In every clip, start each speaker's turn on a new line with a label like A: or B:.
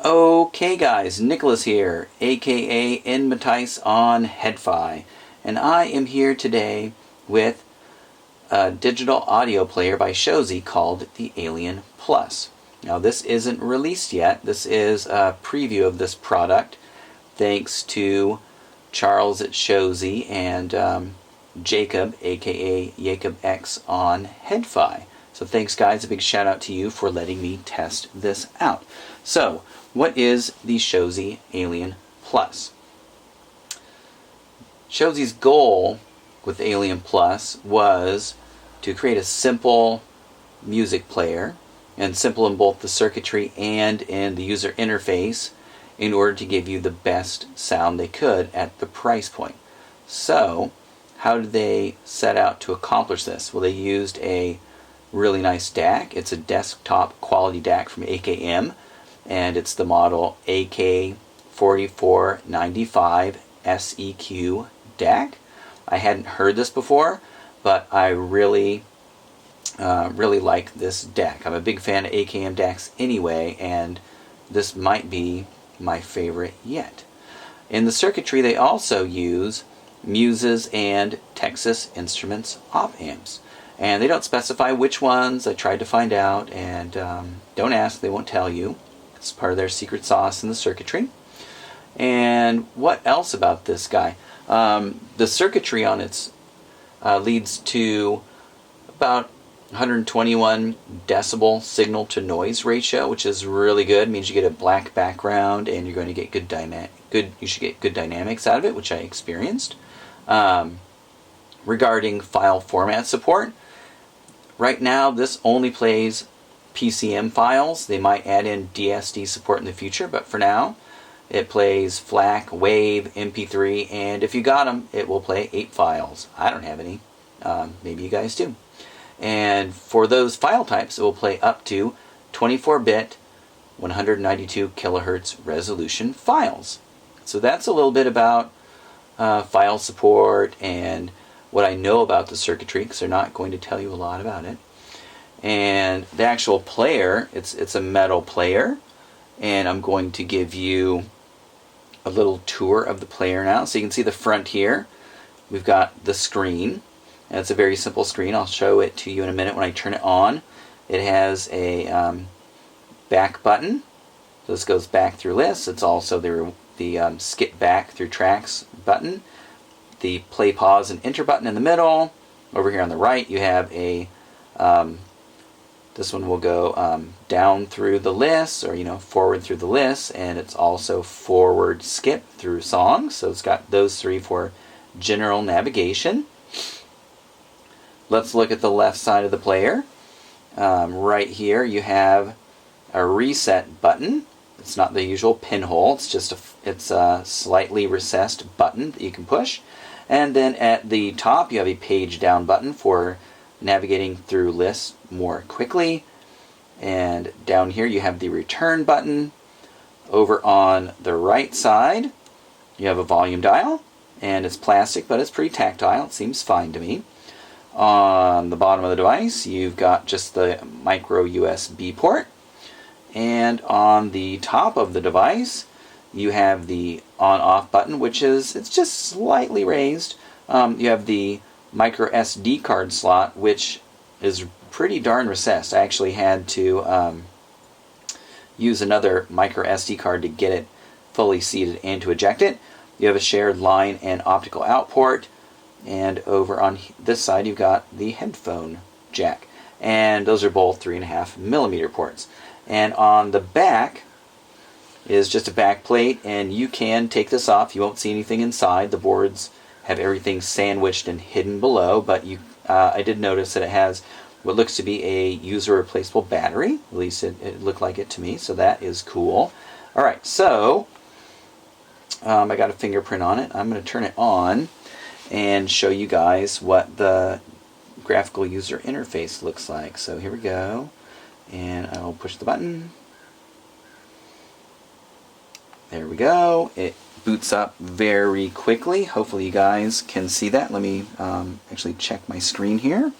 A: Okay guys, Nicholas here, aka Matthijs on HeadFi, and I am here today with a digital audio player by Shozy called the Alien Plus. Now this isn't released yet, this is a preview of this product thanks to Charles at Shozy and Jacob, aka yacobx on HeadFi. So thanks guys, a big shout out to you for letting me test this out. So, what is the Shozy Alien Plus? Shozy's goal with Alien Plus was to create a simple music player, and simple in both the circuitry and in the user interface, in order to give you the best sound they could at the price point. So, how did they set out to accomplish this? Well, they used a really nice DAC. It's a desktop quality DAC from AKM, and it's the model AK4495 SEQ DAC. I hadn't heard this before, but I really like this DAC. I'm a big fan of AKM DACs anyway, and this might be my favorite yet. In the circuitry, they also use Muses and Texas Instruments op amps. And they don't specify which ones. I tried to find out, and don't ask, they won't tell you. It's part of their secret sauce in the circuitry. And what else about this guy? The circuitry on its leads to about 121 decibel signal to noise ratio, which is really good. It means you get a black background, and you're going to get you should get good dynamics out of it, which I experienced. Regarding file format support, right now this only plays PCM files. They might add in DSD support in the future, but for now it plays FLAC, WAV, MP3, and if you got them, it will play 8 files. I don't have any. Maybe you guys do. And for those file types, it will play up to 24-bit 192 kilohertz resolution files. So that's a little bit about file support and what I know about the circuitry, because they're not going to tell you a lot about it. And the actual player, it's a metal player, and I'm going to give you a little tour of the player now. So you can see the front here. We've got the screen, and it's a very simple screen. I'll show it to you in a minute when I turn it on. It has a back button. So this goes back through lists. It's also the skip back through tracks button. The play, pause, and enter button in the middle. Over here on the right, you have a this one will go down through the list, or forward through the list, and it's also forward skip through songs. So it's got those three for general navigation. Let's look at the left side of the player. Right here, you have a reset button. It's not the usual pinhole. It's just it's a slightly recessed button that you can push. And then at the top, you have a page down button for navigating through lists more quickly. And down here, you have the return button. Over on the right side, you have a volume dial. And it's plastic, but it's pretty tactile. It seems fine to me. On the bottom of the device, you've got just the micro USB port. And on the top of the device, you have the on-off button, which it's just slightly raised. You have the micro SD card slot, which is pretty darn recessed. I actually had to use another micro SD card to get it fully seated and to eject it. You have a shared line and optical out port, and over on this side you've got the headphone jack, and those are both 3.5mm ports. And on the back is just a back plate, and you can take this off. You won't see anything inside. The boards have everything sandwiched and hidden below, but I did notice that it has what looks to be a user replaceable battery. At least it looked like it to me, so that is cool. Alright, so I got a fingerprint on it. I'm going to turn it on and show you guys what the graphical user interface looks like. So here we go, and I'll push the button. There we go. It boots up very quickly. Hopefully you guys can see that. Let me actually check my screen here.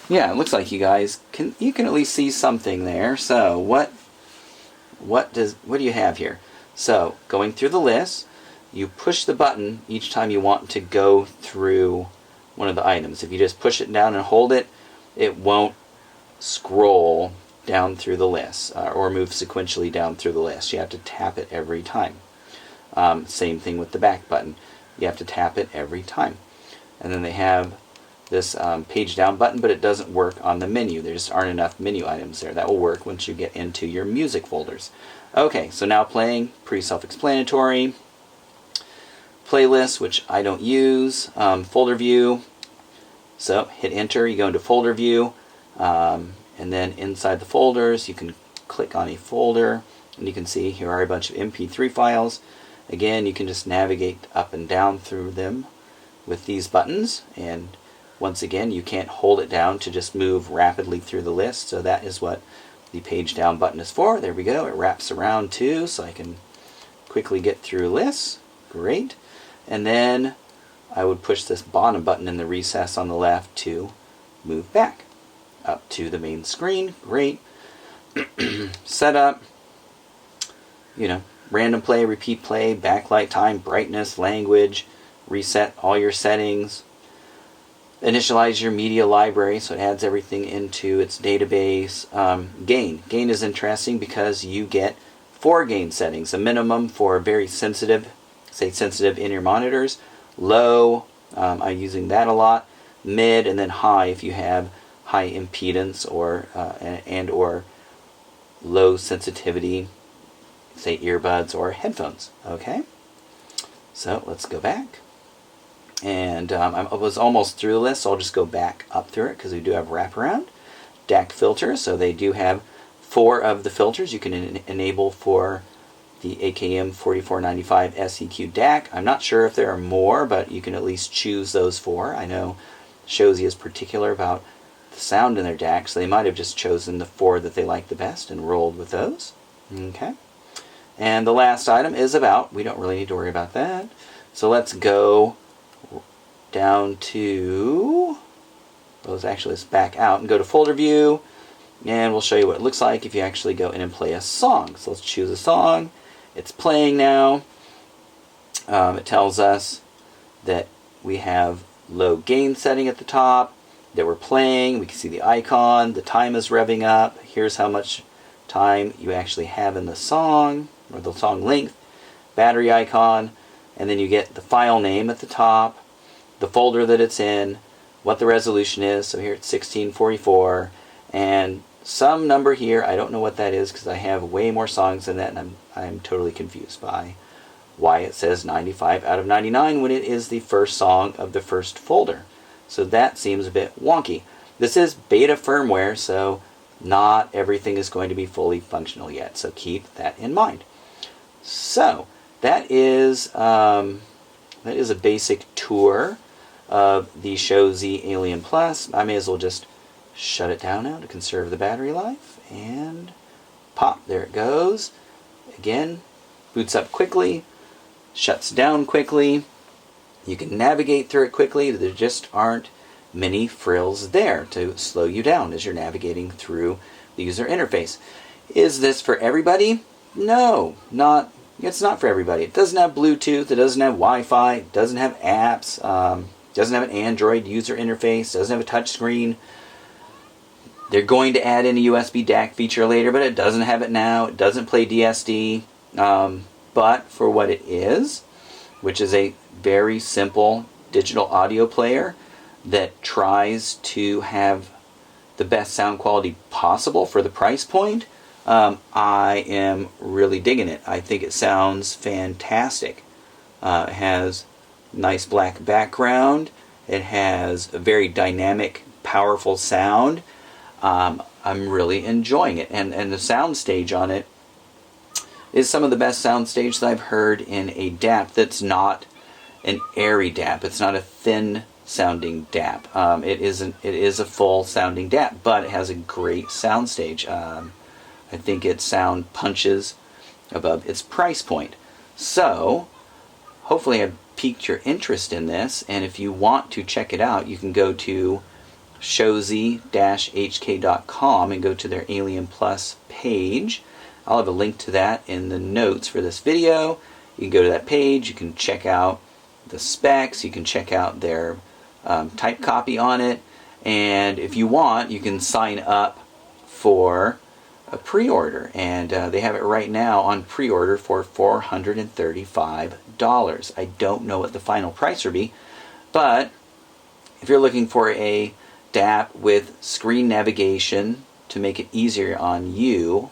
A: Yeah, it looks like you guys can at least see something there. So what what do you have here? So, going through the list, you push the button each time you want to go through one of the items. If you just push it down and hold it, it won't scroll down through the list or move sequentially down through the list. You have to tap it every time. Same thing with the back button. You have to tap it every time. And then they have this page down button, but it doesn't work on the menu. There just aren't enough menu items there. That will work once you get into your music folders. Okay, so now playing, pretty self-explanatory. Playlist, which I don't use. Folder view. So hit enter, you go into folder view, and then inside the folders you can click on a folder, and you can see here are a bunch of MP3 files. Again, you can just navigate up and down through them with these buttons, and once again you can't hold it down to just move rapidly through the list, so that is what the page down button is for. There we go, it wraps around too, so I can quickly get through lists. Great. And then I would push this bottom button in the recess on the left to move back up to the main screen. Great. Setup, random play, repeat play, backlight time, brightness, language, reset all your settings, initialize your media library so it adds everything into its database. Gain is interesting because you get 4 gain settings, a minimum for very sensitive, say sensitive in-ear monitors, low, I'm using that a lot, mid, and then high if you have high impedance or or low sensitivity, say earbuds or headphones. Okay, so let's go back, and I was almost through the list, so I'll just go back up through it because we do have wraparound. DAC filters, so they do have 4 of the filters you can enable for the AKM 4495 SEQ DAC. I'm not sure if there are more, but you can at least choose those 4. I know Shozy is particular about the sound in their DAC, so they might have just chosen the 4 that they like the best and rolled with those. Okay. And the last item is about, we don't really need to worry about that. So let's go down to, let's back out and go to folder view, and we'll show you what it looks like if you actually go in and play a song. So let's choose a song. It's playing now. It tells us that we have low gain setting at the top, that we're playing. We can see the icon, the time is revving up. Here's how much time you actually have in the song, or the song length, battery icon, and then you get the file name at the top, the folder that it's in, what the resolution is. So here it's 1644, and some number here, I don't know what that is because I have way more songs than that, and I'm totally confused by why it says 95 out of 99 when it is the first song of the first folder. So that seems a bit wonky. This is beta firmware, so not everything is going to be fully functional yet, so keep that in mind. So that is a basic tour of the Shozy Alien Plus. I may as well just shut it down now to conserve the battery life, and pop, there it goes. Again, boots up quickly, shuts down quickly. You can navigate through it quickly. There just aren't many frills there to slow you down as you're navigating through the user interface. Is this for everybody? No, it's not for everybody. It doesn't have Bluetooth, it doesn't have Wi-Fi, it doesn't have apps, doesn't have an Android user interface, doesn't have a touch screen. They're going to add in a USB DAC feature later, but it doesn't have it now. It doesn't play DSD. But for what it is, which is a very simple digital audio player that tries to have the best sound quality possible for the price point, I am really digging it. I think it sounds fantastic. It has nice black background. It has a very dynamic, powerful sound. I'm really enjoying it, and the soundstage on it is some of the best soundstage that I've heard in a DAP that's not an airy DAP. It's not a thin sounding DAP. It is a full sounding DAP, but it has a great soundstage. I think its sound punches above its price point. So hopefully I've piqued your interest in this, and if you want to check it out, you can go to shozy-hk.com and go to their Alien Plus page. I'll have a link to that in the notes for this video. You can go to that page, you can check out the specs, you can check out their type copy on it, and if you want, you can sign up for a pre-order, and they have it right now on pre-order for $435. I don't know what the final price will be, but if you're looking for a DAP with screen navigation to make it easier on you,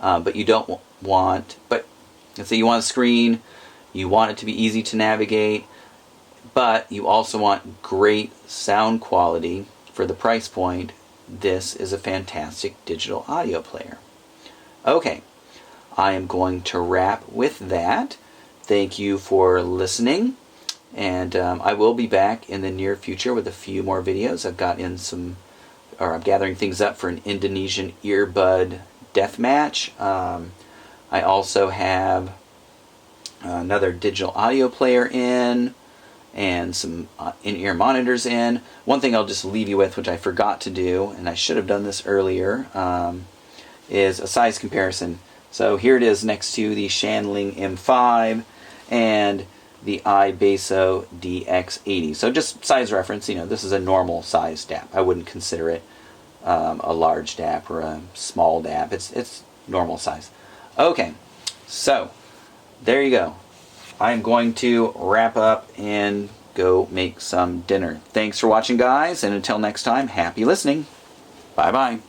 A: but you don't want, but let's say you want a screen, you want it to be easy to navigate, but you also want great sound quality for the price point, this is a fantastic digital audio player. Okay, I am going to wrap with that. Thank you for listening, and I will be back in the near future with a few more videos. I've got in some, or I'm gathering things up for an Indonesian earbud deathmatch. I also have another digital audio player in, and some in-ear monitors in. One thing I'll just leave you with, which I forgot to do, and I should have done this earlier, is a size comparison. So here it is next to the Shanling M5 and the iBasso DX80. So just size reference, you know, this is a normal size DAP. I wouldn't consider it a large DAP or a small DAP. It's normal size. Okay, so there you go. I'm going to wrap up and go make some dinner. Thanks for watching, guys, and until next time, happy listening. Bye-bye.